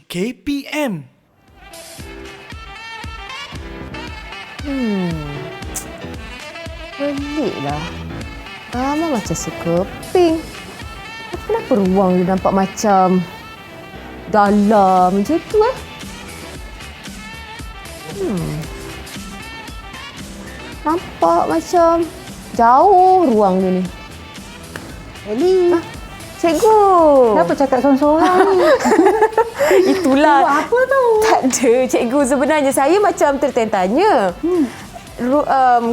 KPM. Peliklah. Lama macam sekeping. Kenapa ruang dia nampak macam dalam macam tu Nampak macam jauh ruang dia ni. Ellie, Cikgu. kenapa cakap sorang-sorang ni? Itulah. Apa tu? Tak ada, cikgu. Sebenarnya saya macam tertanya-tanya.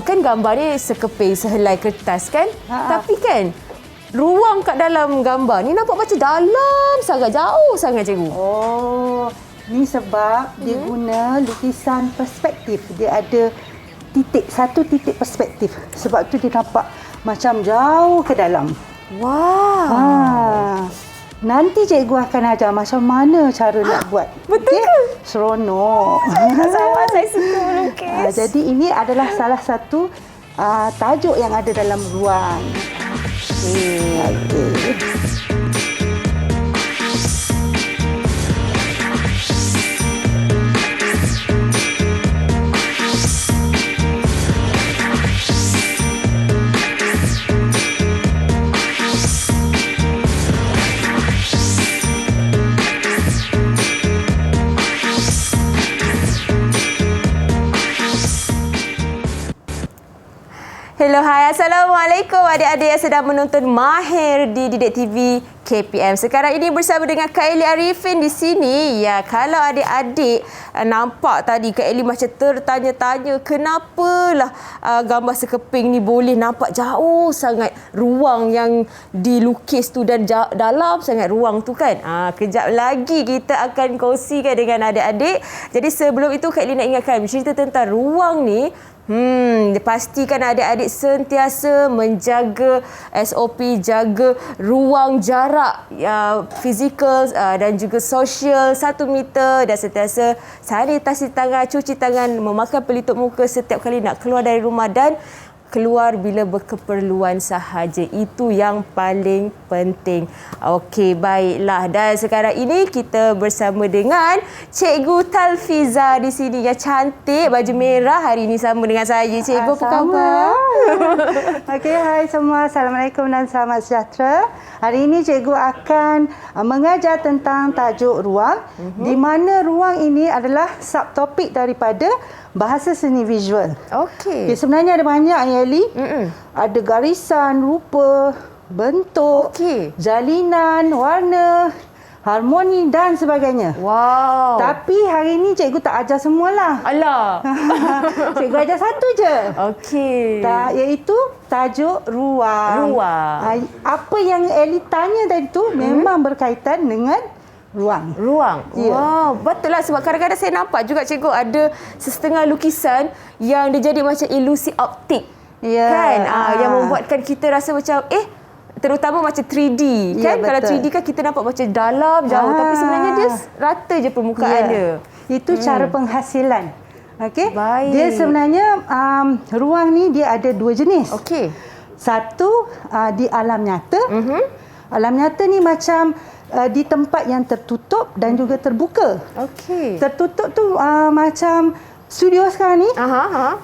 Kan gambar ni sekeping sehelai kertas kan? Ha-ha. Tapi kan ruang kat dalam gambar ni nampak macam dalam sangat, jauh sangat, cikgu. Oh, ni sebab dia guna lukisan perspektif. Dia ada satu titik perspektif. Sebab tu dia nampak macam jauh ke dalam. Wow. Nanti cikgu akan ajar macam mana cara nak buat. Betul ke? Seronok. Sama, saya suka melukis. Jadi ini adalah salah satu tajuk yang ada dalam ruang. Okey. Hello, hai. Assalamualaikum adik-adik yang sedang menonton Mahir di Didik TV KPM. Sekarang ini bersama dengan Kak Ellie Arifin di sini. Ya, kalau adik-adik nampak tadi Kak Ellie macam tertanya-tanya kenapalah gambar sekeping ni boleh nampak jauh sangat ruang yang dilukis tu dan dalam sangat ruang tu kan. Kejap lagi kita akan kongsikan dengan adik-adik. Jadi sebelum itu Kak Ellie nak ingatkan cerita tentang ruang ni. Pastikan adik-adik sentiasa menjaga SOP, jaga ruang jarak fizikal dan juga sosial 1 meter dan sentiasa sanitasi tangan, cuci tangan, memakai pelitup muka setiap kali nak keluar dari rumah dan keluar bila berkeperluan sahaja. Itu yang paling penting. Okey, baiklah. Dan sekarang ini kita bersama dengan Cikgu Talfiza di sini yang cantik, baju merah hari ini sama dengan saya. Cikgu, apa khabar? Okey, hai semua. Assalamualaikum dan selamat sejahtera. Hari ini cikgu akan mengajar tentang tajuk ruang, di mana ruang ini adalah subtopik daripada bahasa seni visual. Okey. Okay, sebenarnya ada banyak ya, Ellie. Ada garisan, rupa, bentuk, jalinan, warna, harmoni dan sebagainya. Wow. Tapi hari ini cikgu tak ajar semualah. Alah. Cikgu ajar satu je. Okey. Iaitu tajuk ruang. Ruang. Apa yang Ellie tanya tadi tu memang berkaitan dengan ruang. Ya. Wow, betul lah sebab kadang-kadang saya nampak juga cikgu ada setengah lukisan yang dia jadi macam ilusi optik. Ya. Kan? Yang membuatkan kita rasa macam terutama macam 3D kan? Ya, Kalau betul. 3D kan kita nampak macam dalam jauh tapi sebenarnya dia rata je permukaan dia. Itu cara penghasilan. Okey. Baik. Dia sebenarnya ruang ni dia ada 2 jenis. Okey. Satu di alam nyata. Alam nyata ni macam di tempat yang tertutup dan juga terbuka. Okey. Tertutup tu macam studio sekarang ni.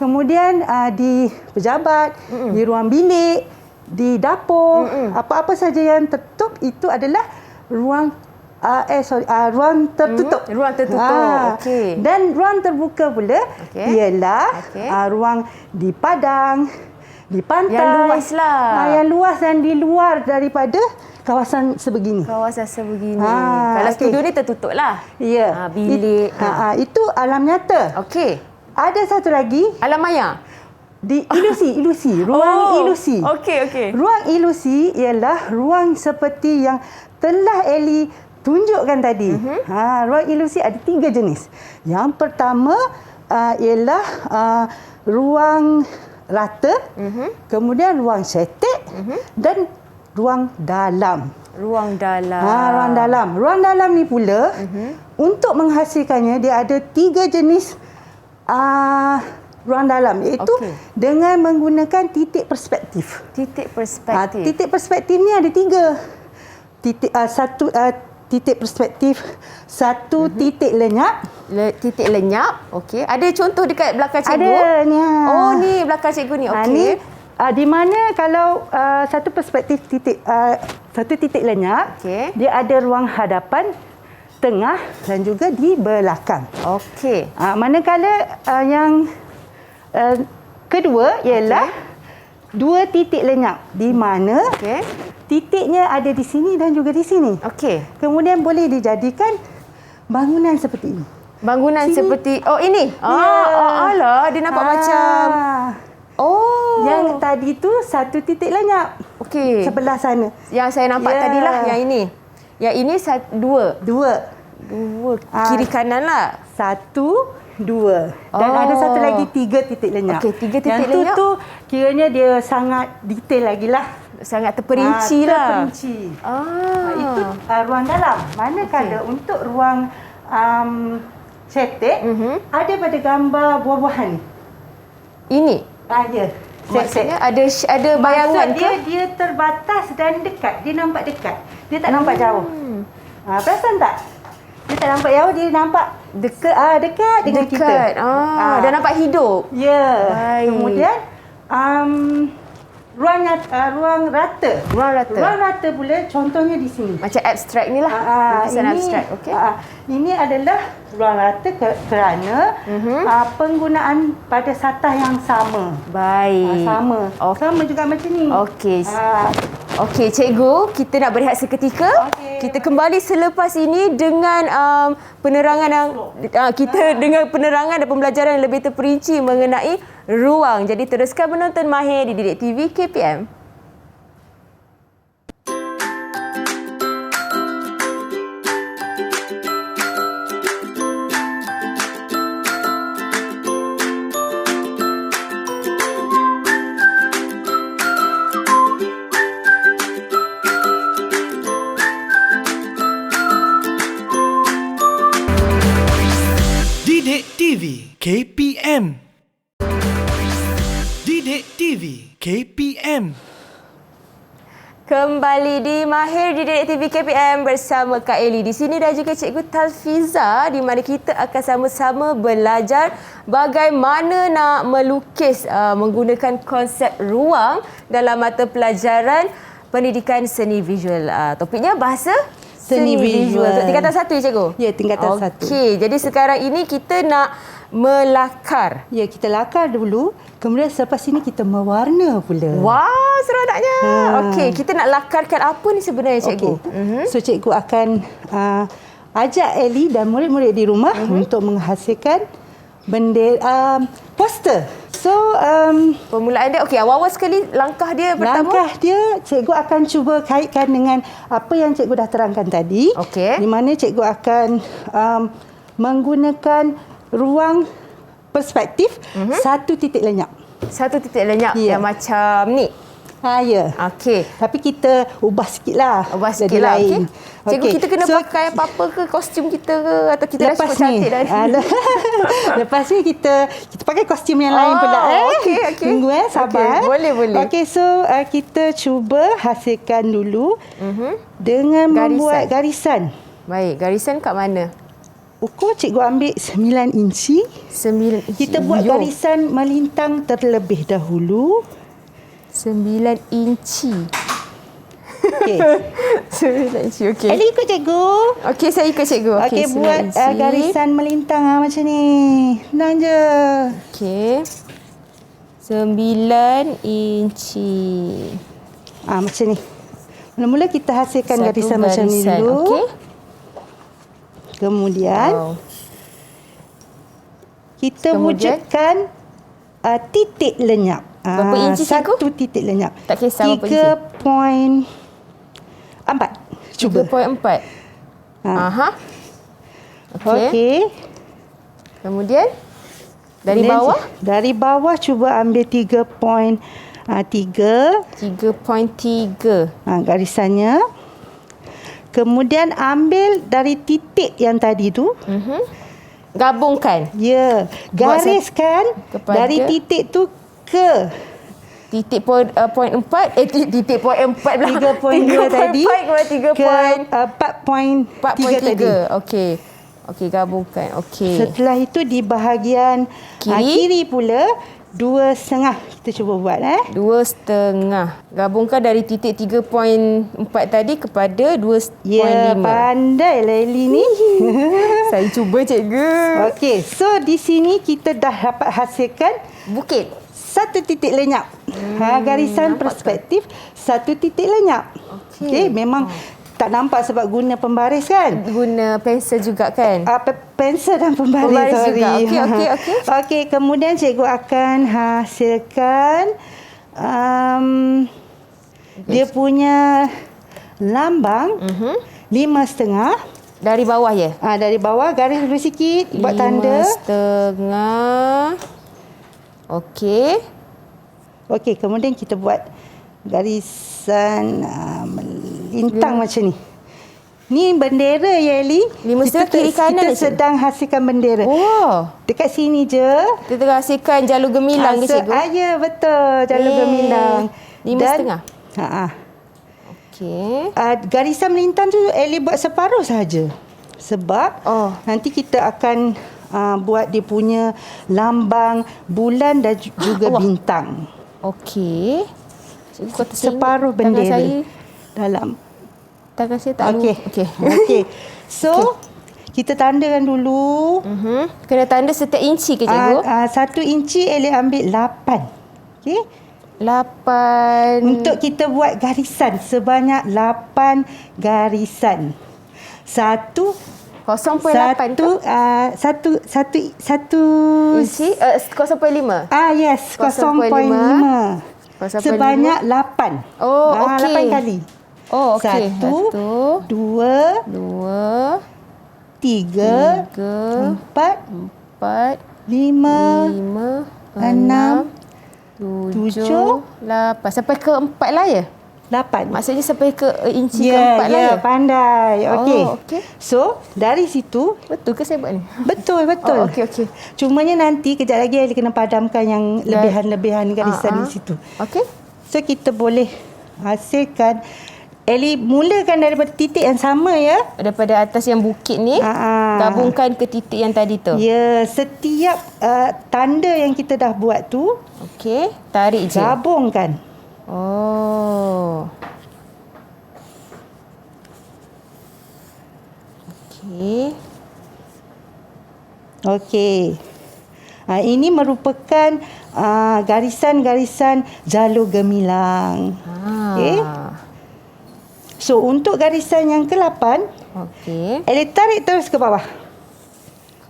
Kemudian di pejabat, di ruang bilik, di dapur, apa-apa saja yang tertutup itu adalah ruang ruang tertutup. Ruang tertutup. Okey. Dan ruang terbuka pula ialah ruang di padang, di pantai. Yang luas lah. Yang luas dan di luar daripada kawasan sebegini. Kawasan sebegini. Kalau studio ni tertutup lah. Ya. Bilik. Itu alam nyata. Okey. Ada satu lagi. Alam maya. Di ilusi. Ruang ilusi. Okey. Ruang ilusi ialah ruang seperti yang telah Ellie tunjukkan tadi. Ruang ilusi ada 3 jenis. Yang pertama ialah ruang rata, kemudian ruang cetek dan ruang dalam. Ruang dalam. Ruang dalam. Ruang dalam ni pula untuk menghasilkannya dia ada 3 jenis ruang dalam, iaitu dengan menggunakan titik perspektif. Titik perspektif. Titik perspektif ni ada 3. titik perspektif, satu titik lenyap. Titik lenyap. Okey. Ada contoh dekat belakang cikgu? Ada ni. Oh, ni belakang cikgu ni. Okey. Ni di mana kalau satu perspektif satu titik lenyap, dia ada ruang hadapan, tengah dan juga di belakang. Okey. Manakala yang kedua ialah dua titik lenyap di mana titiknya ada di sini dan juga di sini. Okey. Kemudian boleh dijadikan bangunan seperti ini. Bangunan sini. Seperti ini. Alah, dia nampak macam yang tadi tu satu titik lenyap. Okey. Sebelah sana. Yang saya nampak tadilah yang ini. Yang ini dua. Kiri kanan lah. 1, 2. Dan ada satu lagi 3 titik lenyap. Okey, 3 titik lenyap. Yang tu kiranya dia sangat detail lagi lah. Sangat terperinci lah. Terperinci. Itu ruang dalam. Manakala untuk ruang cetek, ada pada gambar buah-buahan ni. Ini? Ya. Maksudnya ada bayangan ke? Dia terbatas dan dekat. Dia nampak dekat. Dia tak nampak jauh. Perasan tak? Dia tak nampak jauh, dia nampak dekat dengan kita. Dah nampak hidup. Ya. Kemudian ruang rata. Ruang rata pula contohnya di sini. Macam abstrak ni lah. Lukisan abstrak. Okey. Ini adalah ruang rata kerana penggunaan pada satah yang sama. Baik. Sama. Sama juga macam ni. Okey. Okey, cikgu, kita nak berehat seketika. Kita kembali selepas ini dengan penerangan yang dengan penerangan dan pembelajaran yang lebih terperinci mengenai ruang. Jadi teruskan menonton Mahir di Didik TV KPM. Didik TV KPM. Didik TV KPM. Kembali di Mahir di Didik TV KPM bersama Kak Eli di sini dan juga Cikgu Talfiza, di mana kita akan sama-sama belajar bagaimana nak melukis menggunakan konsep ruang dalam mata pelajaran pendidikan seni visual. Topiknya bahasa seni visual. Tingkatan 1 ya, Cikgu? Ya, tingkatan 1. Okey, jadi sekarang ini kita nak melakar. Ya, kita lakar dulu. Kemudian selepas ini kita mewarna pula. Wah, seronoknya. Okey, kita nak lakarkan apa ni sebenarnya, Cikgu? So, Cikgu akan ajak Eli dan murid-murid di rumah untuk menghasilkan poster. So, permulaan dia, okey, awal-awal sekali langkah dia pertama. Langkah dia, cikgu akan cuba kaitkan dengan apa yang cikgu dah terangkan tadi. Okey. Di mana cikgu akan menggunakan ruang perspektif satu titik lenyap. Satu titik lenyap yang macam ni. Ya. Okey. Tapi kita ubah sikitlah. Ubah sikitlah, okey. Cikgu, kita kena pakai apa-apa ke, kostum kita ke, atau kita dah cukup cantik dah ni? Lepas ni kita pakai kostum yang lain pula. Okey. Tunggu sabar. Okay, boleh. Okey, so kita cuba hasilkan dulu dengan membuat garisan. Baik, garisan kat mana? Ukur cikgu ambil 9 inci. 9 inci. Kita buat garisan melintang terlebih dahulu. 9 inci. Okey. 9 inci, okey. Eli ikut cikgu. Okey, saya ikut cikgu. Okey, buat garisan melintang macam ni. Senang je. Okey. 9 inci. Macam ni. Mula-mula kita hasilkan garisan macam ni dulu. Okey. Kemudian kita wujudkan titik lenyap. Berapa inci, cikgu? Satu titik lenyap. Tak kisah berapa inci. 3.4. Cuba. 3.4. Aha. Okey. Kemudian dari bawah? Dari bawah cuba ambil 3.3. 3.3. Garisannya. Kemudian ambil dari titik yang tadi tu. Gabungkan. Ya. Gariskan dari titik tu ke titik point 4 titik point 4 pula 3.2 tadi 3 ke point 4.3 tadi. Okey, gabungkan. Okey. Setelah itu di bahagian kiri pula 2.5 kita cuba buat 2.5. Gabungkan dari titik 3.4 tadi kepada 2.5. Ya, pandai Laili ni. Saya cuba cikgu. Okey, so di sini kita dah dapat hasilkan Bukit. satu titik lenyap. Garisan perspektif satu titik lenyap. Okey, memang tak nampak sebab guna pembaris kan? Guna pensel juga kan? Pensel dan pembaris. Pembaris sorry. juga. Okey. Okey, kemudian cikgu akan hasilkan dia punya lambang 5.5. Dari bawah ya? Dari bawah garis dulu sikit, buat tanda. 5.5. Okey. Okey, kemudian kita buat garisan melintang macam ni. Ni bendera ya Eli. 5.5 kiri kanan kita sedang hasilkan bendera. Oh. Dekat sini je. Kita hasilkan jalur gemilang ni cikgu. Ya, betul. Jalur gemilang. 5.5. Okey. Garisan melintang tu Eli buat separuh saja. Sebab nanti kita akan buat dia punya lambang bulan dan juga bintang. Okey. Cikgu kata Separuh bendera saya dalam. Tangan saya tak Okey. Okey. So, kita tandakan dulu. Kena tanda setiap inci ke cikgu? 1 inci Eli ambil 8. Okey. 8. Untuk kita buat garisan sebanyak 8 garisan. 0.8 satu inci 0.5. Yes, 0.5. Sebanyak 8. Oh, okey. 8 kali. Oh, okey. 1 2 2 3 4 5 6 7 8 sampai ke 4 lah ya? 8. Maksudnya sampai ke inci keempat lah ya? Pandai. Okey. Okey. So, dari situ Betul ke saya buat ni? Betul. Okey. Cumanya nanti kejap lagi Eli kena padamkan yang lebihan-lebihan garisan di situ. Okey. So, kita boleh hasilkan. Eli mulakan daripada titik yang sama ya. Daripada atas yang bukit ni, gabungkan ke titik yang tadi tu. Ya, setiap tanda yang kita dah buat tu, okey, tarik je. Gabungkan. Oh. Okey. Ini merupakan garisan-garisan jalur gemilang. Okey. So, untuk garisan yang ke-8, Eli tarik terus ke bawah.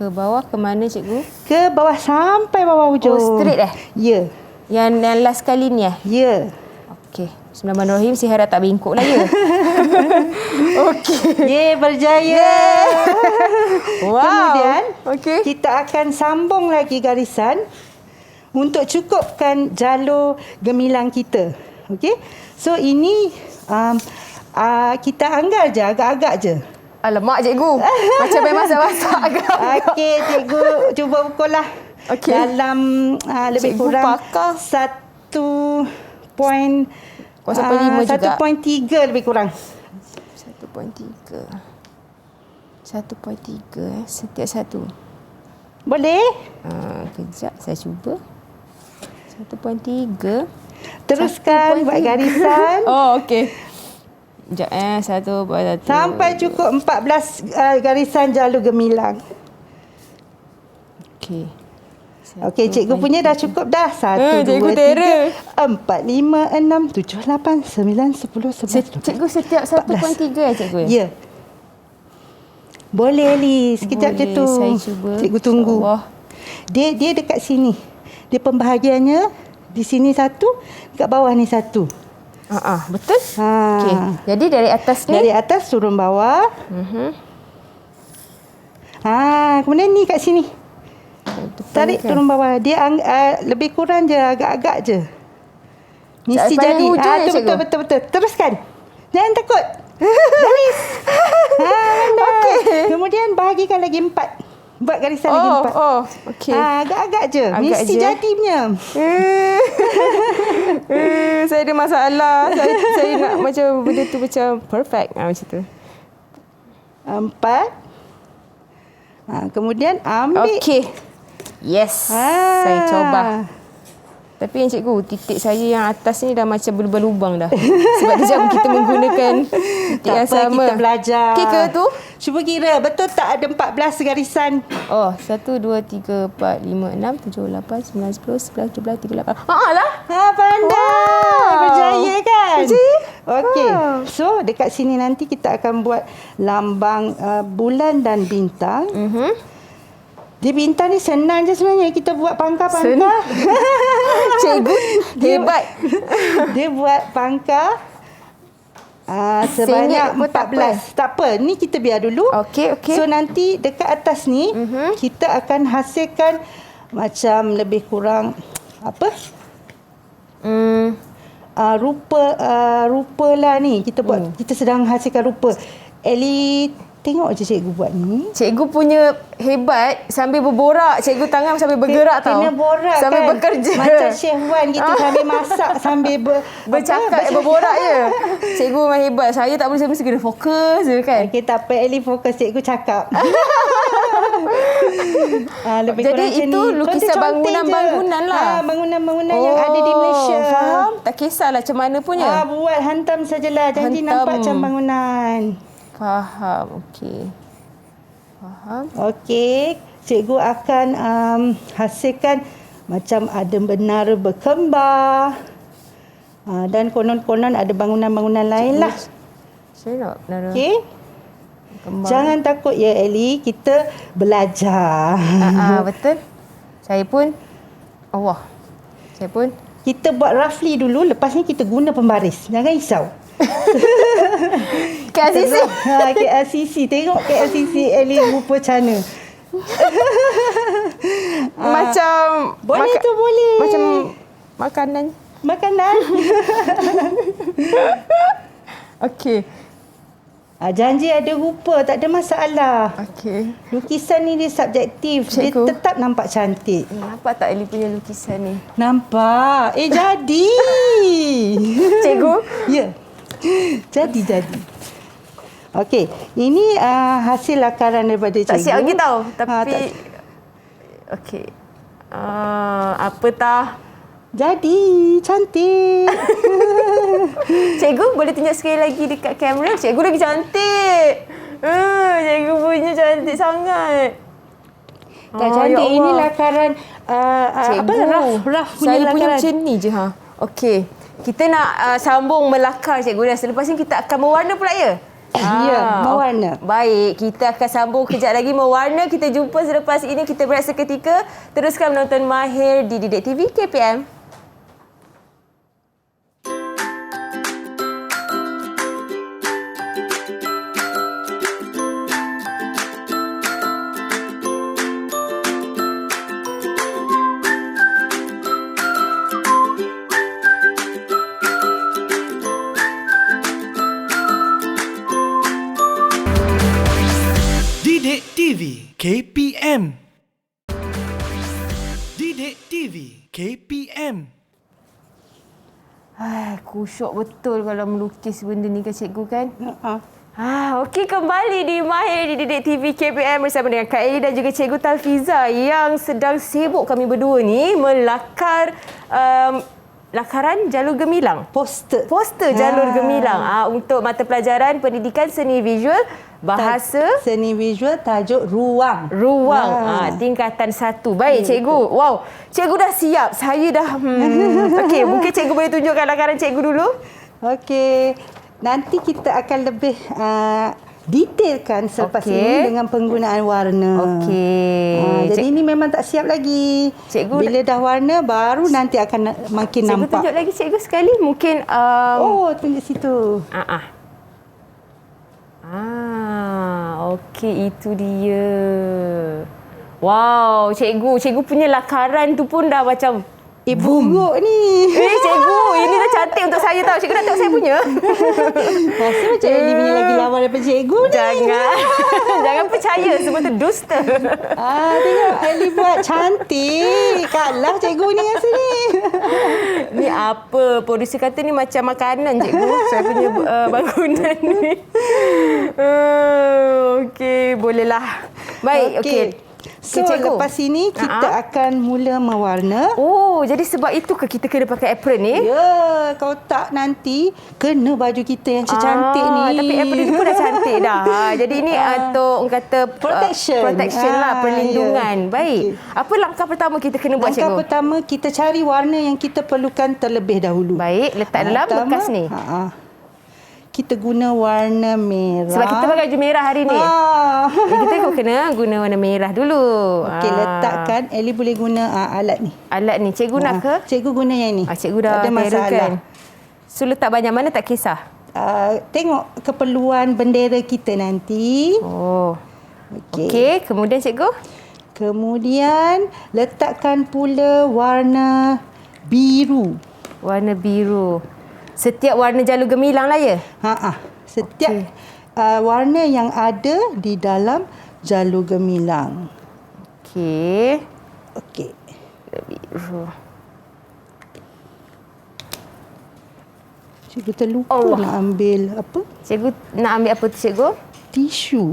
Ke bawah ke mana cikgu? Ke bawah sampai bawah ujung. Oh, straight Ya. Yang last kali ni Ya. Okey. Bismillahirrahmanirrahim. Saya harap tak bengkok lah ya. Okey. Berjaya. Wow. Kemudian, kita akan sambung lagi garisan untuk cukupkan jalur gemilang kita. Okey. So, ini kita anggar je, agak-agak je. Alamak cikgu. Macam main masak-masak agak. Okey, cikgu cuba ukur lah. Dalam lebih cikgu kurang pakar. 1.5 juga. 1.3 lebih kurang. 1.3 setiap satu. Boleh? Kejap saya cuba. 1.3. Teruskan buat garisan. Okey. Sekejap satu buat satu. Sampai cukup 14 garisan jalur gemilang. Okey. Okey, cikgu punya dah cukup dah. 1, 2, 3, 4, 5, 6, 7, 8, 9, 10, 11, 12. Cikgu setiap 1.3 cikgu? Ya. Boleh, Li. Sekejap je tu. Saya cuba. Cikgu tunggu. Dia dekat sini. Dia pembahagiannya di sini satu, dekat bawah ni satu. Betul? Okey. Jadi dari atas ni? Dari atas turun bawah. Kemudian ni kat sini. Tarik turun bawah. Dia lebih kurang je, agak-agak je. Mesti jadi. Betul. Teruskan. Jangan takut. Garis. Okey. Kemudian bahagikan lagi 4. Buat garisan lagi 4. Okey. Agak-agak je. Agak Mesti je. jadi punya. Saya ada masalah. Saya nak macam benda tu macam perfect. Macam tu. 4. Kemudian ambil. Okey. Yes. Saya coba. Tapi yang cikgu, titik saya yang atas ni dah macam berlubang dah. Sebab dia jam kita menggunakan titik yang Tak apa, sama. kita belajar. Okey ke tu? Cuba kira. Betul tak ada 14 garisan? 1, 2, 3, 4, 5, 6, 7, 8, 9, 10, 11, 12, 13, 14. Lah. Pandai. Berjaya kan? Berjaya. Okey. So, dekat sini nanti kita akan buat lambang bulan dan bintang. Dia bintang ni senang je sebenarnya. Kita buat pangkar-pangkar. Cikgu hebat. Dia buat pangkar sebanyak 14. Tak apa. Ni kita biar dulu. Okey. So nanti dekat atas ni kita akan hasilkan macam lebih kurang apa? Rupa lah ni. Kita buat kita sedang hasilkan rupa. Ellie, tengok je cikgu buat ni. Cikgu punya hebat sambil berborak. Cikgu tangan sambil bergerak tau. Kena borak sambil kan. Bekerja. Macam Chef Wan gitu sambil masak sambil bercakap, berborak je. Cikgu memang hebat. Saya tak boleh, saya mesti kena fokus je kan. Okey, tak apa. Ellie fokus, cikgu cakap. Lebih Jadi kurang macam itu ni. lukisan Kau bangunan-bangunan lah. Bangunan-bangunan yang ada di Malaysia. Faham? Tak kisahlah macam mana punya. Buat hantam sajalah. Janji nampak macam bangunan. Faham. Okey. Faham. Okey. Cikgu akan hasilkan macam ada menara berkembar. Dan konon-konon ada bangunan-bangunan lain lah. Saya nak menara. Okey. Jangan takut ya Ellie. Kita belajar. Betul. Saya pun. Allah. Saya pun. Kita buat roughly dulu. Lepas ni kita guna pembaris. Jangan risau. KLCC. KLCC. Tengok KLCC Ellie rupa macam mana. Macam boleh tu boleh. Macam makanan. Okey. Janji ada rupa, tak ada masalah. Okey. Lukisan ni dia subjektif. Cikgu. Dia tetap nampak cantik. Nampak tak Ellie punya lukisan ni? Nampak. Jadi. Cikgu? Ya. Jadi. Okey. Ini hasil lakaran daripada cikgu. Tak siap lagi tau. Tapi... tak. Okey. Apa tah? Jadi. Cantik. Cikgu boleh tunjuk sekali lagi dekat kamera. Cikgu lagi cantik. Cikgu punya cantik sangat. Tak cantik. Ini lakaran cikgu. Raf punya Saya lakaran. punya macam ni je. Okey. Kita nak sambung melakar cikgu. Dan selepas ni kita akan mewarna pula ya? Ya, mewarna. Baik, kita akan sambung kejap lagi mewarna. Kita jumpa selepas ini. Kita berehat seketika. Teruskan menonton Mahir di Didik TV KPM. Didik TV KPM. Didik TV KPM. Kusyuk betul kalau melukis benda ni kan cikgu kan? Okey, kembali di Mahir di Didik TV KPM bersama dengan Kak Ellie dan juga Cikgu Talfiza yang sedang sibuk kami berdua ni melakar lakaran jalur gemilang. Poster Jalur gemilang untuk mata pelajaran pendidikan seni visual bahasa seni visual tajuk ruang. Tingkatan 1. Baik cikgu. Wow, cikgu dah siap. Saya dah okey, mungkin cikgu boleh tunjukkan lakaran cikgu dulu. Okey. Nanti kita akan lebih detailkan selepas ini dengan penggunaan warna. Okey. Jadi ini memang tak siap lagi. Cikgu bila dah warna baru nanti akan makin cikgu nampak. Cikgu tunjuk lagi cikgu sekali. Mungkin tunjuk situ. Okey, itu dia. Wow, cikgu punya lakaran tu pun dah macam buruk ni. Cikgu, ini dah cantik untuk saya tau. Cikgu nak tengok saya punya. Rasa macam Ellie punya lagi lawa daripada cikgu ni. Jangan. Jangan percaya. Semua tu dusta. Tengok Ellie buat cantik. Kalah cikgu ni rasa ni. Ni apa? Producer kata ni macam makanan, cikgu. Saya punya bangunan ni. Okey, bolehlah. Baik, okey. So, cikgu. lepas ini kita akan mula mewarna. Oh, jadi sebab itu ke kita kena pakai apron ni? Ya, kalau tak nanti kena baju kita yang cantik ni. Tapi apron ni pun dah cantik dah. Jadi ini untuk orang kata protection lah, perlindungan. Baik. Okay. Apa langkah pertama kita kena buat, cikgu? Langkah pertama kita cari warna yang kita perlukan terlebih dahulu. Baik, letak dalam bekas ni. Kita guna warna merah. Sebab kita pakai baju merah hari ni. Kita kena guna warna merah dulu. Okey, letakkan. Ellie boleh guna alat ni. Alat ni. Cikgu nak ke? Cikgu guna yang ni. Cikgu dah tak ada masalah. So, letak banyak mana tak kisah? Tengok keperluan bendera kita nanti. Oh. Okey, kemudian cikgu? Kemudian letakkan pula warna biru. Warna biru. Setiap warna jalur gemilang lah ya? Setiap warna yang ada di dalam jalur gemilang. Okey. Biru. Cikgu terlupa nak ambil apa? Cikgu nak ambil apa tu, cikgu? Tisu.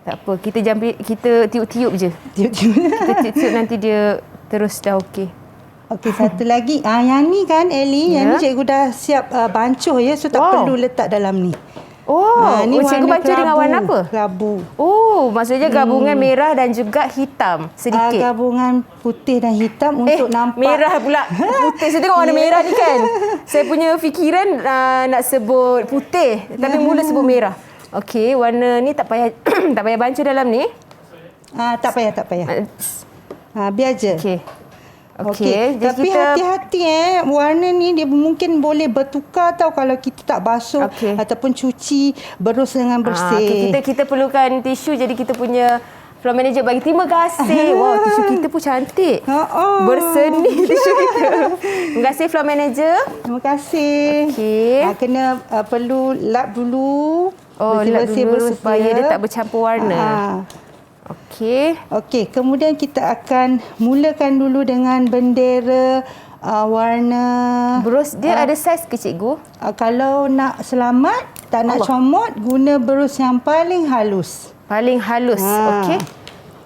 Tak apa, kita tiup-tiup je. Kita tiup-tiup nanti dia terus dah okey. Okey, satu lagi. Yang ni kan Ellie, yang ni cikgu dah siap bancuh ya, so tak perlu letak dalam ni. Ni cikgu bancuh dengan warna apa? Kelabu. Oh, maksudnya gabungan merah dan juga hitam sedikit. Gabungan putih dan hitam untuk nampak. Merah pula. Putih. Saya tengok warna merah ni kan. Saya punya fikiran nak sebut putih, tapi mula sebut merah. Okey, warna ni tak payah tak payah bancuh dalam ni. Tak payah. Biar je. Okey. Tapi hati-hati warna ni dia mungkin boleh bertukar tau kalau kita tak basuh ataupun cuci berus dengan bersih. Kita perlukan tisu, jadi kita punya floor manager bagi terima kasih. Wow, tisu kita pun cantik. Berseni tisu kita. Terima kasih floor manager. Terima kasih. Okey. Kena perlu lap dulu. Lap dulu supaya dia tak bercampur warna. Okey, kemudian kita akan mulakan dulu dengan bendera warna. Berus dia ada saiz ke, cikgu? Kalau nak selamat, tak nak comot, guna berus yang paling halus. Paling halus, okey.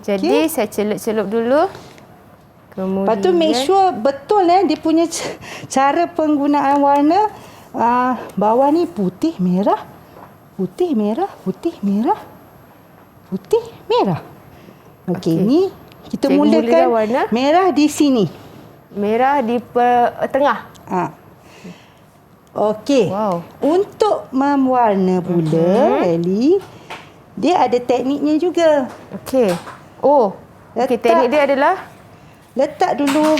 Jadi saya celup-celup dulu. Kemudian lepas tu make sure betul dia punya cara penggunaan warna. Bawah ni putih, merah. Putih, merah, putih, merah. Putih, merah. Okey, ni kita mulakan warna merah di sini. Merah di tengah. Okey. Wow. Untuk mewarna pula, Ellie, dia ada tekniknya juga. Okey. Teknik dia adalah letak dulu.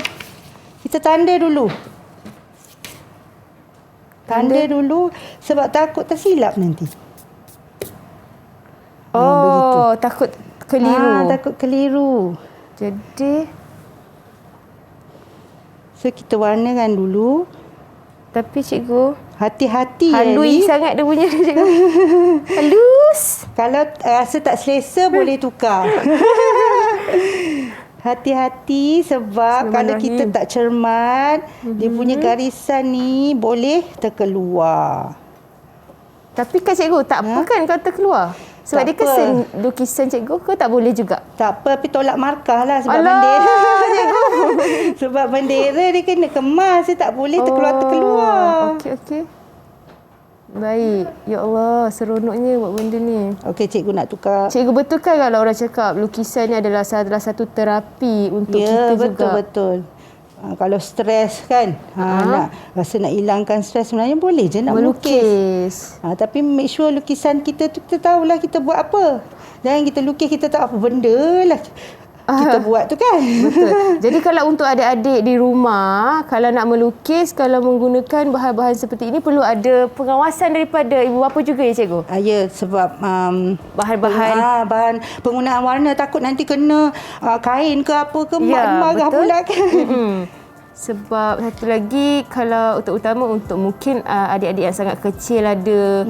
Kita tanda dulu. Tanda dulu sebab takut tersilap nanti. Takut keliru. Takut keliru. Jadi kita warnakan dulu. Tapi cikgu, hati-hati halus sangat dia punya, cikgu. Halus. Kalau rasa tak selesa boleh tukar. Hati-hati sebab kalau kita tak cermat, dia punya garisan ni boleh terkeluar. Tapi kan cikgu, tak apa kan kalau terkeluar? Sebab dia kesan lukisan cikgu ke tak boleh juga? Tak apa, tapi tolak markah lah sebab bendera. Cikgu. Sebab bendera dia kena kemas, dia tak boleh terkeluar-terkeluar. Okey. Baik. Ya Allah, seronoknya buat benda ni. Okey, cikgu nak tukar. Cikgu, betul kan kalau orang cakap lukisan ni adalah salah satu terapi untuk kita juga? Ya, betul. Kalau stres kan, rasa nak hilangkan stres, sebenarnya boleh je nak melukis. Tapi make sure lukisan kita tu kita tahulah kita buat apa. Jangan kita lukis kita tak apa benda lah. kita buat tu kan. Betul. Jadi kalau untuk adik-adik di rumah, kalau nak melukis, kalau menggunakan bahan-bahan seperti ini, perlu ada pengawasan daripada ibu bapa juga ya cikgu? Ya, sebab bahan-bahan bahan penggunaan warna takut nanti kena kain ke apa ke, mak marah betul. pula kan. Sebab satu lagi, kalau terutama untuk mungkin adik-adik yang sangat kecil ada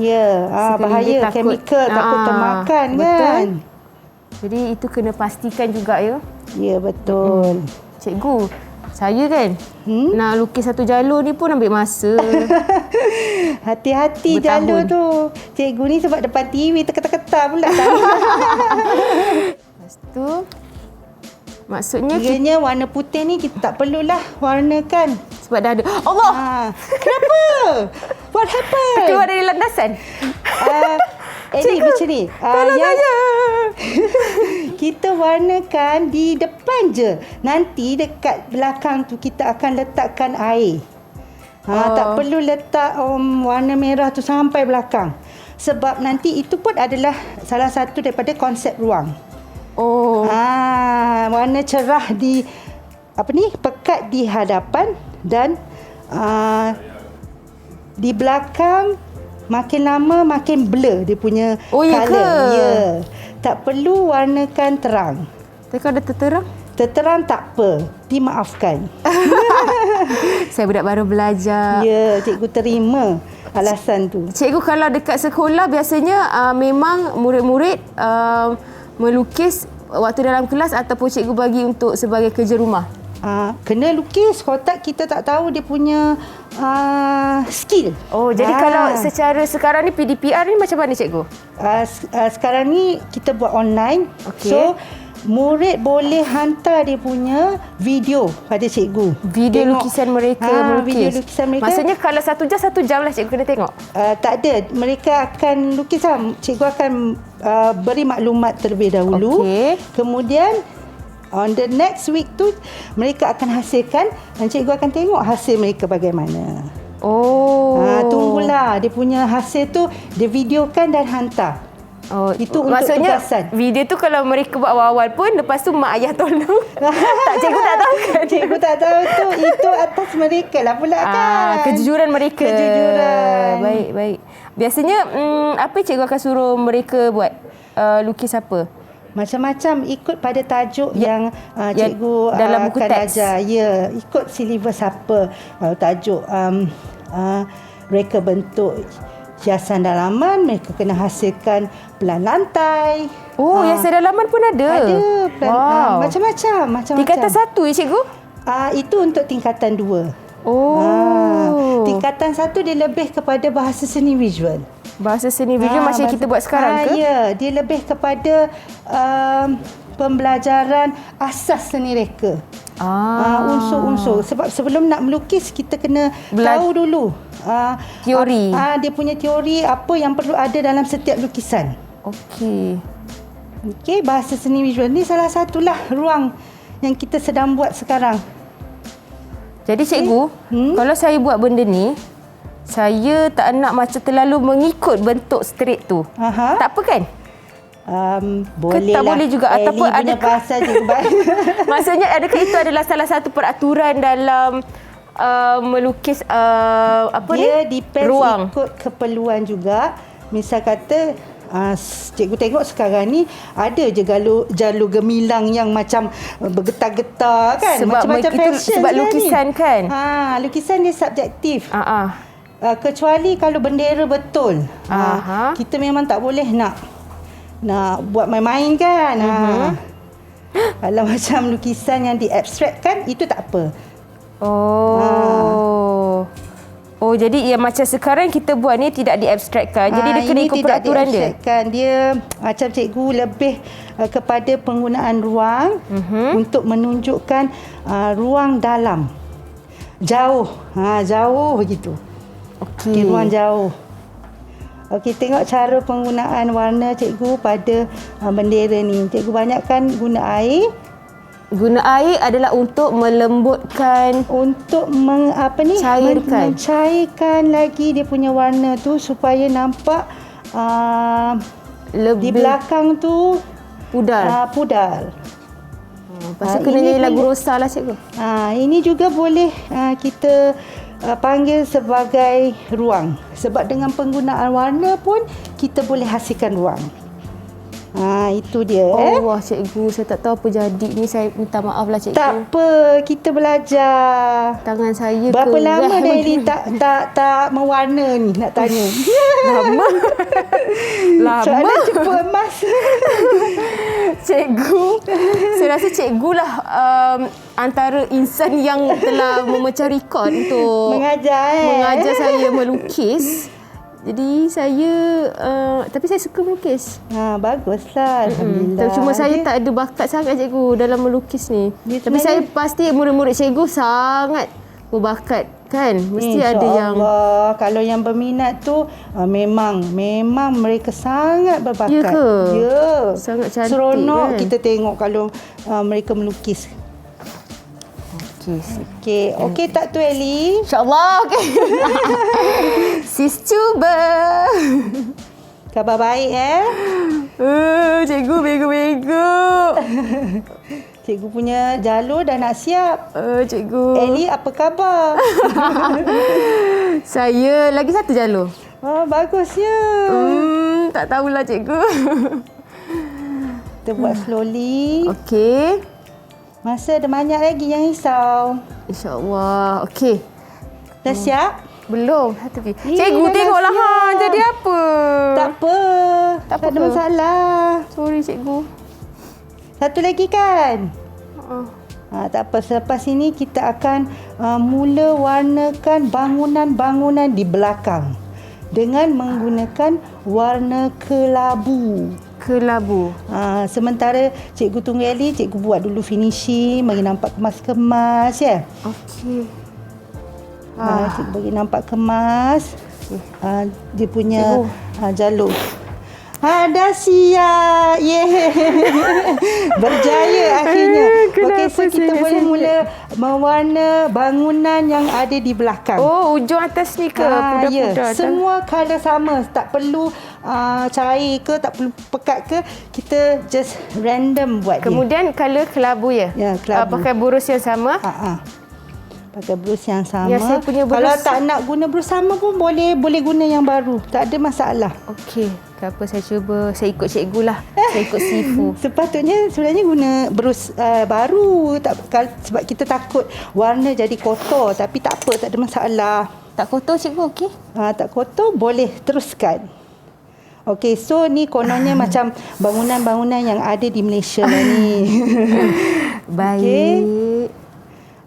bahaya chemical takut termakan kan. Jadi itu kena pastikan juga ya. Ya, betul. Cikgu, saya kan nak lukis satu jalur ni pun ambil masa. Hati-hati jalur tu. Cikgu ni sebab depan TV terketar-ketar pula. Lepas tu, maksudnya kiranya warna putih ni kita tak perlulah warnakan. sebab dah ada. Allah! Kenapa? What happened? Keluar dari landasan. Ini macam ni. Tolong saya. Kita warnakan di depan je. Nanti dekat belakang tu kita akan letakkan air. Tak perlu letak warna merah tu sampai belakang. Sebab nanti itu pun adalah salah satu daripada konsep ruang. Warna cerah di pekat di hadapan dan di belakang makin lama makin blur dia punya colour. Ya. Tak perlu warnakan terang. Tapi kalau dah terterang? Terterang tak apa, dimaafkan. Saya budak baru belajar. Ya, cikgu terima alasan tu. Cikgu kalau dekat sekolah biasanya memang murid-murid melukis waktu dalam kelas ataupun cikgu bagi untuk sebagai kerja rumah? Kena lukis kotak, kita tak tahu dia punya skill. Jadi kalau secara sekarang ni PDPR ni macam mana cikgu? Sekarang ni kita buat online. Okey. So murid boleh hantar dia punya video pada cikgu. Video lukisan mereka melukis. Video lukisan mereka. Maksudnya kalau 1 jam lah cikgu kena tengok? Tak ada. Mereka akan lukis lah. Cikgu akan beri maklumat terlebih dahulu. Okey. Kemudian on the next week tu mereka akan hasilkan dan cikgu akan tengok hasil mereka bagaimana. Tunggulah dia punya hasil tu dia videokan dan hantar. Itu untuk maksudnya tugasan. video tu kalau mereka buat awal-awal pun lepas tu mak ayah tolong. Tak, cikgu tak tahu kan? Cikgu tak tahu tu. Itu atas mereka lah pula kan. Kejujuran mereka. Kejujuran. Baik. Biasanya apa cikgu akan suruh mereka buat? Lukis apa? Macam-macam ikut pada tajuk yang cikgu dalam buku akan teks. ajar. Ya, ikut silibus apa. Kalau tajuk mereka bentuk hiasan dalaman, mereka kena hasilkan pelan lantai. Hiasan dalaman pun ada? Ada. Macam-macam. Tingkatan 1 ya cikgu? Itu untuk tingkatan 2. Tingkatan 1 dia lebih kepada bahasa seni visual. Bahasa seni visual macam kita buat sekarang ke? Ya, dia lebih kepada pembelajaran asas seni reka. Unsur-unsur. Sebab sebelum nak melukis kita kena tahu dulu teori. Dia punya teori apa yang perlu ada dalam setiap lukisan. Okey, bahasa seni visual ni salah satulah ruang yang kita sedang buat sekarang. Jadi cikgu, kalau saya buat benda ni, saya tak nak macam terlalu mengikut bentuk straight tu. Tak apa kan? Boleh tak lah. boleh juga ataupun ada bahasa juga. Maksudnya adakah itu adalah salah satu peraturan dalam melukis dia depends ruang? Ikut keperluan juga. Misal kata cikgu tengok sekarang ni ada je jalur gemilang yang macam bergetar-getar kan, sebab macam-macam fashion sebab lukisan ni. kan. Lukisan dia subjektif. Kecuali kalau bendera betul. Kita memang tak boleh nak buat main-main kan. Kalau macam lukisan yang diabstrakkan itu tak apa. Jadi yang macam sekarang kita buat ni tidak diabstrakkan. Jadi dia kena ikut peraturan dia. Dia macam cikgu lebih kepada penggunaan ruang untuk menunjukkan ruang dalam. Jauh. Jauh begitu. Okey, ruang jauh. Okey, tengok cara penggunaan warna cikgu pada bendera ni. Cikgu banyakkan guna air. Guna air adalah untuk melembutkan, untuk cairkan. Mencairkan lagi dia punya warna tu supaya nampak lebih di belakang tu pudar. Pudar. Lepas tu kena nyanyi lagu Rosa lah cikgu. Ini juga boleh kita panggil sebagai ruang. Sebab dengan penggunaan warna pun kita boleh hasilkan ruang. Itu dia. Wah cikgu, saya tak tahu apa jadi ni. Saya minta maaf lah cikgu. Tak apa, kita belajar. Tangan saya Berapa lama kerah. dah ini tak mewarna ni, nak tanya. Lama. Soalan cepat emas. Cikgu, saya rasa cikgu lah antara insan yang telah memecah rekod untuk mengajar saya melukis. Jadi saya tapi saya suka melukis. Baguslah, alhamdulillah. Cuma saya tak ada bakat sangat cikgu dalam melukis ni. Tapi saya pasti murid-murid cikgu sangat berbakat kan. Mesti ada yang kalau yang berminat tu memang mereka sangat berbakat. Ya ke? Ya. Sangat cantik. Seronok kan? kita tengok kalau mereka melukis. Okey tak tu Ellie? InsyaAllah okey. Sis cuba. Khabar baik Cikgu bego-bego. Cikgu punya jalur dah nak siap. Cikgu. Ellie apa khabar? Saya lagi satu jalur. Bagusnya. Tak tahulah cikgu. Kita buat slowly. Okey. Masa ada banyak lagi yang risau. InsyaAllah. Okey. Dah siap? Belum. Satu lagi. Cikgu tengoklah jadi apa? Tak apa. Tak ada masalah. Sorry cikgu. Satu lagi kan? Tak apa. Selepas ini kita akan mula warnakan bangunan-bangunan di belakang dengan menggunakan warna kelabu. Sementara cikgu tunggu Ellie, cikgu buat dulu finishing, bagi nampak kemas-kemas ya. Okey. Cikgu bagi nampak kemas. Dia punya jalur. Dah siap. Berjaya akhirnya. Okey, so kita boleh mula mewarna bangunan yang ada di belakang. Ujung atas ni ke? Pudar-pudar. Semua colour sama. Tak perlu cair ke, tak perlu pekat ke. Kita just random buat. Kemudian colour kelabu ya? Ya, kelabu. Pakai burus yang sama? Pakai brus yang sama. Ya, saya punya brus. Kalau tak nak guna brus sama pun boleh guna yang baru. Tak ada masalah. Okey. Tak apa, saya cuba. Saya ikut cikgu lah. Saya ikut Sifu. Sepatutnya sebenarnya guna brus baru. Sebab kita takut warna jadi kotor. Tapi tak apa, tak ada masalah. Tak kotor cikgu, okey? Tak kotor, boleh teruskan. Okey, so ni kononnya macam bangunan-bangunan yang ada di Malaysia lah ni. Baik. Okay.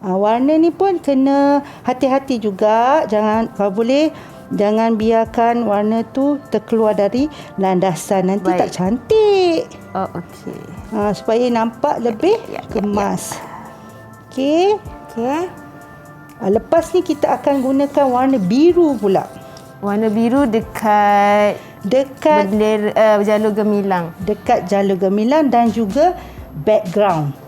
Warna ni pun kena hati-hati juga. Kalau boleh, jangan biarkan warna tu terkeluar dari landasan. Nanti tak cantik. Okey. Supaya nampak lebih kemas. Okey. Lepas ni kita akan gunakan warna biru pula. Warna biru dekat bendera jalur gemilang. Dekat jalur gemilang dan juga background.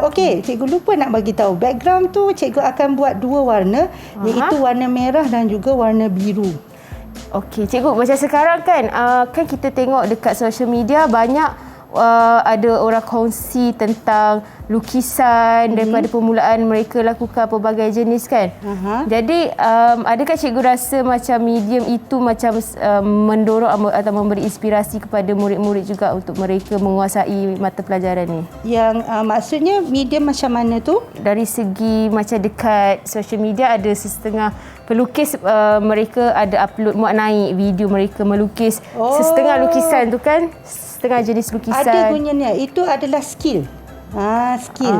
Okey, cikgu lupa nak bagi tahu. Background tu cikgu akan buat dua warna, iaitu warna merah dan juga warna biru. Okey, cikgu, macam sekarang kan kita tengok dekat social media banyak ada orang kongsi tentang lukisan daripada permulaan mereka lakukan pelbagai jenis kan. Jadi adakah cikgu rasa macam medium itu macam mendorong atau memberi inspirasi kepada murid-murid juga untuk mereka menguasai mata pelajaran ni? Yang maksudnya medium macam mana tu? Dari segi macam dekat social media ada setengah pelukis mereka ada upload muat naik video mereka melukis setengah lukisan tu kan, setengah jenis lukisan. Ada gunanya. Itu adalah skill. Skill.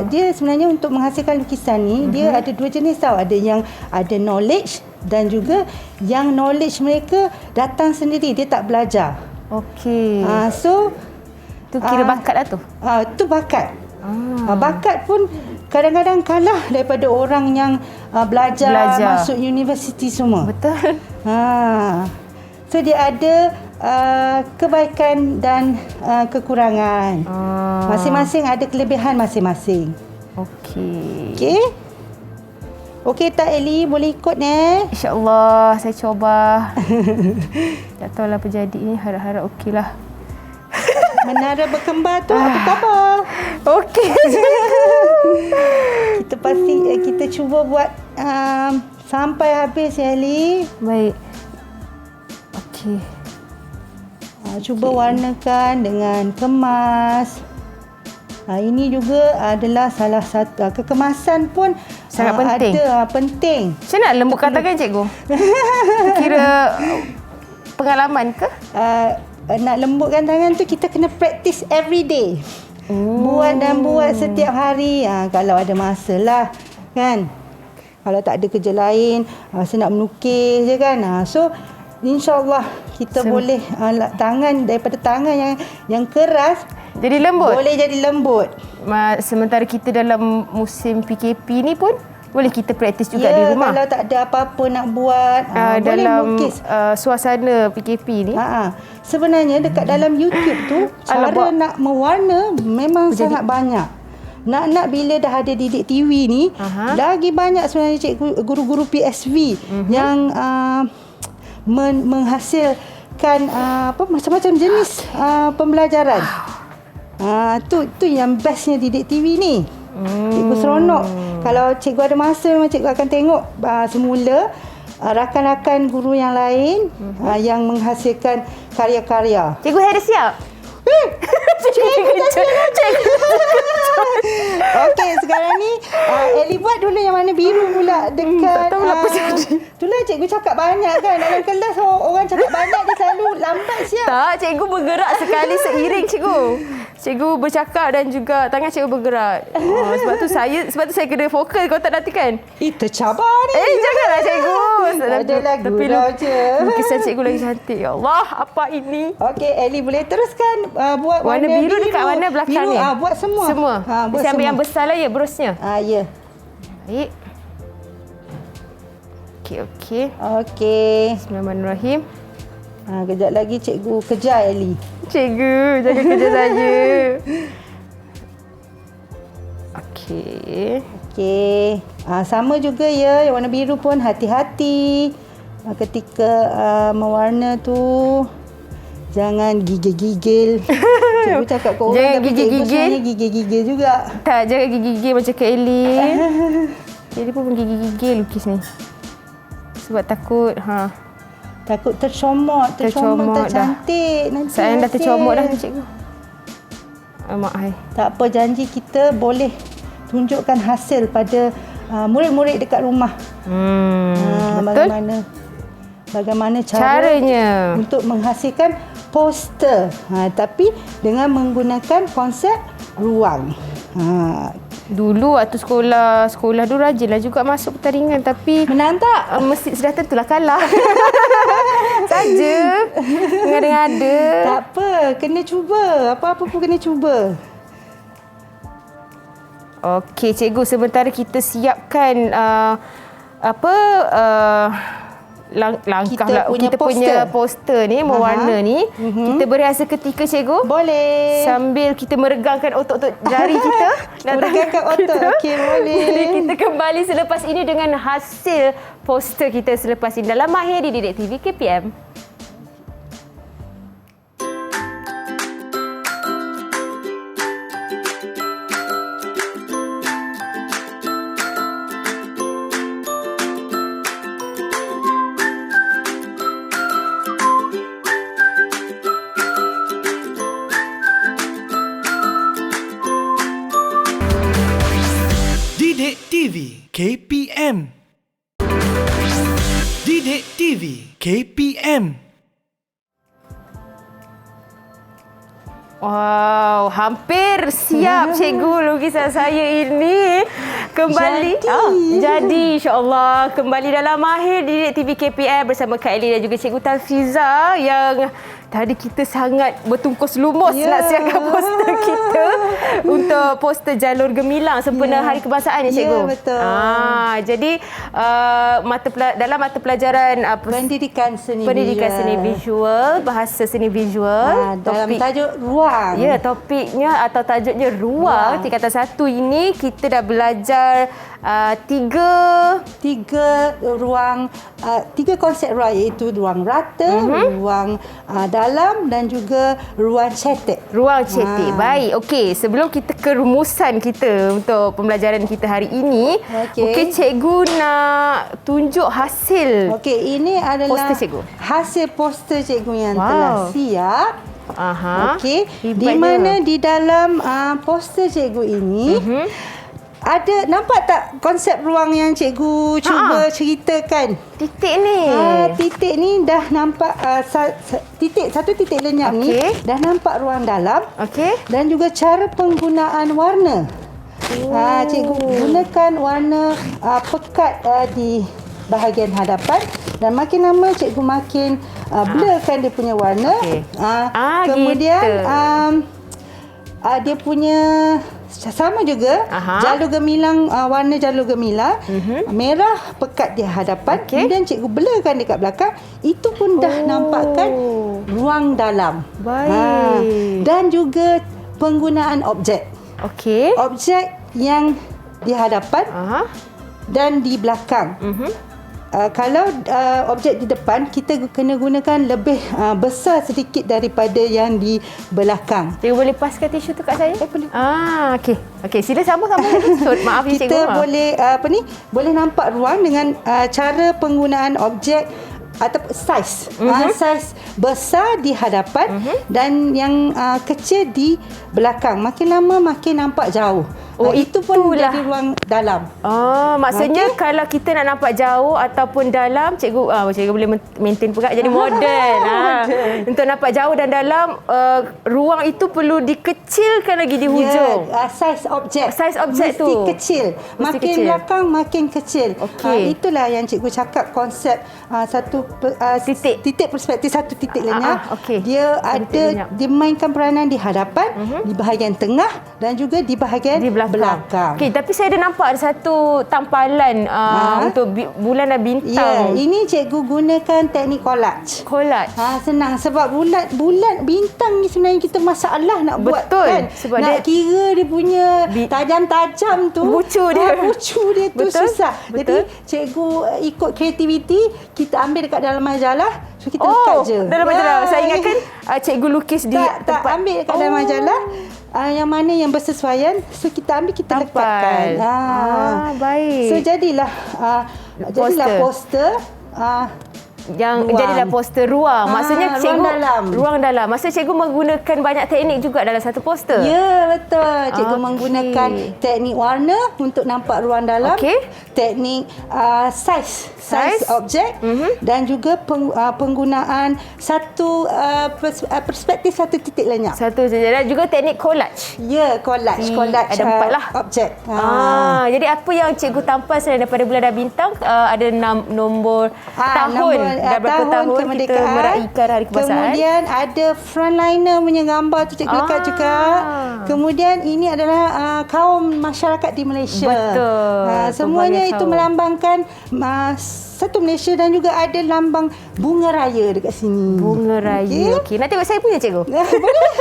Dia sebenarnya untuk menghasilkan lukisan ni, dia ada dua jenis tau. Ada yang ada knowledge dan juga yang knowledge mereka datang sendiri, dia tak belajar. Okey. So tu kira bakat lah tu. Tu bakat. Bakat pun kadang-kadang kalah daripada orang yang belajar masuk universiti semua. Betul. So dia ada kebaikan dan kekurangan. Masing-masing ada kelebihan masing-masing. Okey. Okey tak Ellie? Boleh ikut InsyaAllah saya cuba. Tak tahulah apa jadi ni. Harap-harap okey lah. menara berkembar tu apa khabar? Okey. Kita cuba buat sampai habis ya, Ali. Baik. Okey. Cuba warnakan dengan kemas. Ini juga adalah salah satu kekemasan pun Sangat penting. Penting. Macam mana lembutkan tangan cikgu? Kira pengalaman ke? Nak lembutkan tangan tu kita kena practice every day. Buat setiap hari. Kalau ada masa lah kan. Kalau tak ada kerja lain, saya nak melukis je kan. So InsyaAllah kita boleh tangan daripada tangan yang keras jadi lembut. Boleh jadi lembut. Sementara kita dalam musim PKP ni pun boleh kita praktis juga di rumah. Kalau tak ada apa-apa nak buat, boleh dalam lukis. Suasana PKP ni. Sebenarnya dekat dalam YouTube tu cara nak mewarna memang sangat banyak. Nak bila dah ada Didik TV ni, lagi banyak sebenarnya cikgu guru-guru PSV yang menghasilkan macam-macam jenis pembelajaran. Tu yang bestnya Didik TV ni. Cikgu seronok. Kalau cikgu ada masa memang cikgu akan tengok semula rakan-rakan guru yang lain yang menghasilkan karya-karya. Cikgu dah siap? Cikgu dah siap. Okey, sekarang ni Ellie buat dulu yang mana biru pula dekat. Tak tahu apa jadi. Itulah cikgu cakap banyak kan. Dalam kelas orang cakap banyak dia selalu lambat siap. Tak, cikgu bergerak sekali seiring cikgu. Cikgu bercakap dan juga tangan cikgu bergerak. Sebab tu saya kena fokus kalau tak nanti kan. Tercabar ni. Janganlah cikgu. Adalah gurau je. Lukisan cikgu lagi cantik. Ya Allah, apa ini? Okey, Ellie boleh teruskan buat warna biru dekat warna belakang ni. Buat semua. Buat ambil yang besar lah ya berusnya. Ya. Baik. Okey. Bismillahirrahmanirrahim. Kejap lagi cikgu kejar Ellie. Cikgu, jaga kerja saya. Okey. Sama juga ya, yang warna biru pun hati-hati ketika mewarna tu. Jangan gigil-gigil. Cikgu cakap kau orang tapi cikgu sebenarnya gigil-gigil juga. Tak, jangan gigil-gigil macam Kak Ellie. Ellie pun gigil-gigil lukis ni. Sebab takut. Takut tercomot tak cantik nanti. Saya dah tercomot dah cikgu. Mak hai. Tak apa, janji kita boleh tunjukkan hasil pada murid-murid dekat rumah. Betul. Bagaimana caranya untuk menghasilkan poster. Tapi dengan menggunakan konsep ruang. Dulu waktu sekolah dulu rajinlah juga masuk pertandingan tapi menang tak? Mesti sudah tentulah kalah. Saja. Ngada-ngada. Tak apa, kena cuba. Apa-apa pun kena cuba. Okey, cikgu, sementara kita siapkan langkah kita punya poster ni, mewarna ni. Kita berehat seketika cikgu. Boleh. Sambil kita meregangkan otot-otot jari kita. Meregangkan otot. Okey, boleh. Jadi kita kembali selepas ini dengan hasil poster kita selepas ini dalam Mahir di Didik TV KPM. Didik TV KPM. Didik TV KPM. Wow, hampir siap cikgu lukisan saya ini. Kembali jadi insya-Allah kembali dalam Mahir Didik TV KPM bersama Kak Ellie dan juga Cikgu Talfiza yang tadi kita sangat bertungkus lumus nak siapkan poster kita untuk poster Jalur Gemilang sempena Hari Kebangsaan ya cikgu. Ya, betul. Jadi dalam mata pelajaran pendidikan seni visual, bahasa seni visual, dalam tajuk ruang. Ya, topiknya atau tajuknya ruang. Tingkatan 1 ini kita dah belajar ada tiga konsep ruang, iaitu ruang rata, ruang dalam dan juga ruang cetek. Ruang cetek. Baik. Okey, sebelum kita ke rumusan kita untuk pembelajaran kita hari ini, okey, cikgu nak tunjuk hasil. Okey, ini adalah poster cikgu. Hasil poster cikgu yang telah siap. Okey, di Hebatnya. mana di dalam poster cikgu ini ada, nampak tak konsep ruang yang cikgu cuba ceritakan? Titik ni. Titik ni dah nampak, satu titik lenyap ni dah nampak ruang dalam. Okey. Dan juga cara penggunaan warna. Cikgu gunakan warna pekat di bahagian hadapan, dan makin lama cikgu makin blurkan dia punya warna. Kemudian dia punya sama juga jalur gemilang, warna jalur gemilang merah pekat di hadapan, kemudian cikgu blurkan dekat belakang, itu pun dah nampakkan ruang dalam. Baik. Dan juga penggunaan objek. Okey. Objek yang di hadapan dan di belakang. Kalau objek di depan, kita kena gunakan lebih besar sedikit daripada yang di belakang. Cikgu boleh paskan tisu tu kat saya? Boleh. Okey. Okey, sila sambung. Maaf ya cikgu. Kita boleh boleh nampak ruang dengan cara penggunaan objek atau saiz. Saiz besar di hadapan dan yang kecil di belakang. Makin lama makin nampak jauh. Itu pun jadi ruang dalam. Maksudnya kalau kita nak nampak jauh ataupun dalam, cikgu boleh maintain pula jadi modern. Untuk nampak jauh dan dalam, ruang itu perlu dikecilkan lagi di hujung. Saiz objek. Saiz objek mesti tu kecil. Makin kecil. belakang makin kecil. Itulah yang cikgu cakap konsep satu titik perspektif, satu titik lenyap. Dia ada dimainkan peranan di hadapan, di bahagian tengah dan juga di bahagian belakang. Okey, tapi saya ada nampak ada satu tampalan untuk bulan dan bintang. Ini cikgu gunakan teknik collage. Collage. Senang sebab bulan bintang ni sebenarnya kita masalah nak buat kan. Sebab nak kira dia punya tajam-tajam tu. Bucu dia tu susah. Jadi cikgu ikut kreativiti, kita ambil dekat dalam majalah. So kita lekat je. Dalam majalah. Saya ingatkan cikgu lukis di tempat. Ambil dekat dalam majalah. Yang mana yang bersesuaian, so kita ambil, kita lekatkan. Baik. So jadilah poster jadilah poster ruang. Maksudnya cikgu ruang dalam. Maksudnya cikgu menggunakan banyak teknik juga dalam satu poster. Ya, betul. Cikgu menggunakan teknik warna untuk nampak ruang dalam. Teknik saiz objek dan juga penggunaan satu perspektif, satu titik lenyap. Dan juga teknik collage. Ya, collage ada 4 lah objek. Jadi apa yang cikgu tampal selain daripada bulan dan bintang, ada 6 nombor tahun. Dah berapa tahun kita meraihkan hari kebangsaan. Kemudian ada frontliner punya gambar tu cikgu lekat juga. Kemudian ini adalah kaum masyarakat di Malaysia. Betul. Semuanya itu melambangkan satu Malaysia, dan juga ada lambang bunga raya dekat sini. Bunga raya. Okey. Nak tengok saya punya cikgu? Boleh.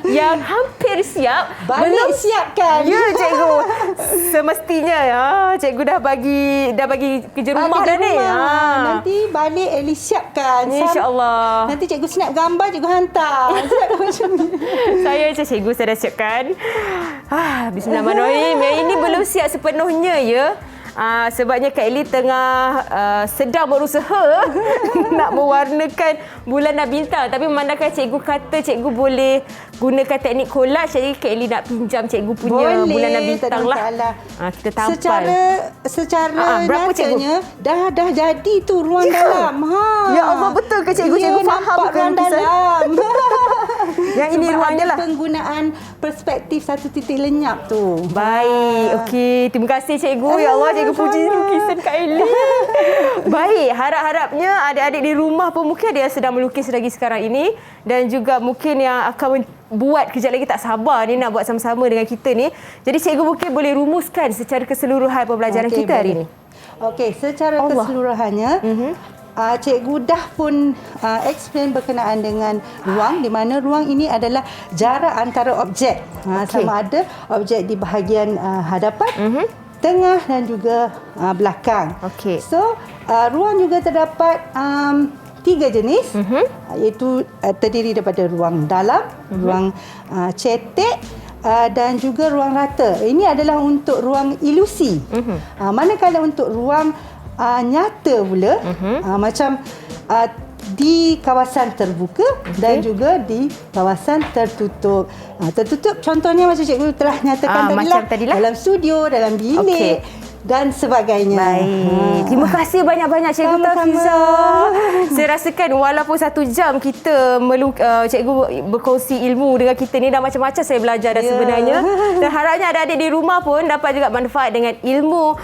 Yang hampir siap. Belum siapkan. Ya cikgu. Semestinya cikgu dah bagi kerja rumah dah ni. Nanti balik Eli siapkan. InsyaAllah. Nanti cikgu snap gambar, cikgu hantar. Saya cikgu, saya dah siapkan. Bismillahirrahmanirrahim. Yang ini belum siap sepenuhnya ya. Sebabnya Kak Eli tengah sedang berusaha nak mewarnakan bulan dan bintang. Tapi memandangkan cikgu kata cikgu boleh gunakan teknik collage, jadi Kak Eli nak pinjam cikgu punya bulan dan bintang lah. Kita tampal. Secara nyatanya dah jadi tu ruang dalam. Ya Allah, betul ke cikgu? Cikgu faham ke ruang dalam. Yang ini ruangnya lah. Penggunaan perspektif satu titik lenyap tu. Baik. Okey, terima kasih cikgu. Ya Allah, cikgu puji lukisan Kak Eli. Baik, harap-harapnya adik-adik di rumah pun mungkin ada yang sedang melukis lagi sekarang ini, dan juga mungkin yang akan buat kejap lagi tak sabar ni nak buat sama-sama dengan kita ni. Jadi cikgu mungkin boleh rumuskan secara keseluruhan pembelajaran kita hari ini. Okey, secara keseluruhannya Cikgu dah pun explain berkenaan dengan ruang, di mana ruang ini adalah jarak antara objek. Sama ada objek di bahagian hadapan, tengah dan juga belakang. Okey. So, ruang juga terdapat 3 jenis, iaitu terdiri daripada ruang dalam, ruang cetek dan juga ruang rata. Ini adalah untuk ruang ilusi. Manakala untuk ruang nyata pula, macam di kawasan terbuka dan juga di kawasan tertutup. Tertutup contohnya macam cikgu telah nyatakan tadilah, dalam studio, dalam bilik dan sebagainya. Baik. Terima kasih banyak-banyak Cikgu Tafiza. Saya rasakan walaupun 1 jam kita cikgu berkongsi ilmu dengan kita ni, dah macam-macam saya belajar dah sebenarnya. Dan harapnya adik-adik di rumah pun dapat juga manfaat dengan ilmu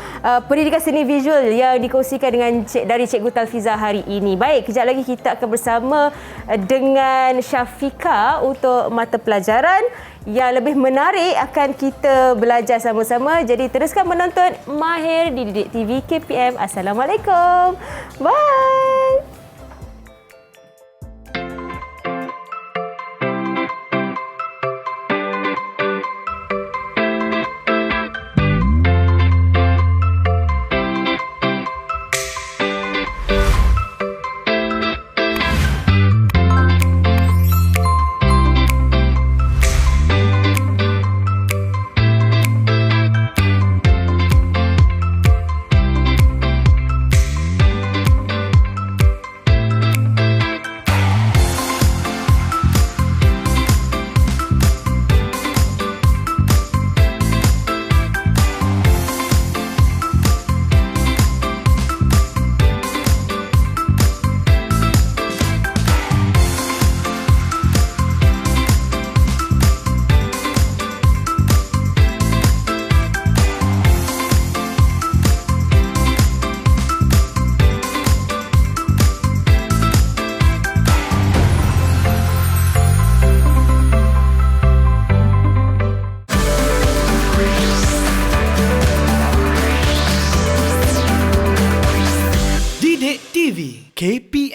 pendidikan seni visual yang dikongsikan dari Cikgu Tafiza hari ini. Baik, kejap lagi kita akan bersama dengan Syafiqah untuk mata pelajaran yang lebih menarik akan kita belajar sama-sama. Jadi teruskan menonton Mahir di Didik TV KPM. Assalamualaikum. Bye. Didik TV KPM